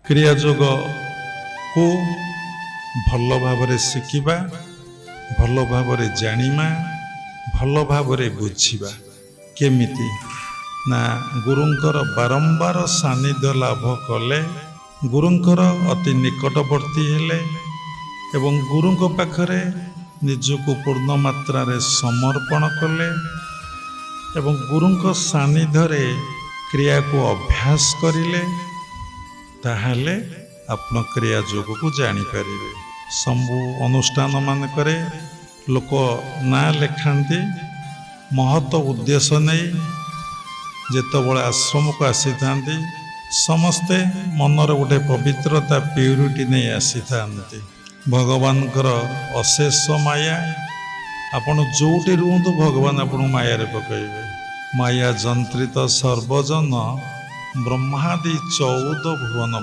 क्रिया जोग को भल भाव शिखा भल भाव जानिमा भल भाव बुझा केमिति ना गुरुंकर बारंबार सानिध्य लाभ कले गुरुंकर अति निकटवर्ती हेले एवं गुरुंक पाखरे निजको पूर्ण मात्रा रे समर्पण कले एवं गुरुंक सानिध्य क्रिया को अभ्यास करिले ताहले आपण क्रिया जोग को जानीपर सबू अनुष्ठान मानक लोक ना लिखाती महत उद्देश्य नहीं जेतबले आश्रम को आसी था समस्ते मनर गोटे पवित्रता प्यूरिटी नहीं आसी था भगवान अशेष माया आपण जोटी रुहतु भगवान आपण माया पकड़े माया जंत्रित सर्वजन ब्रह्मादि 14 भुवन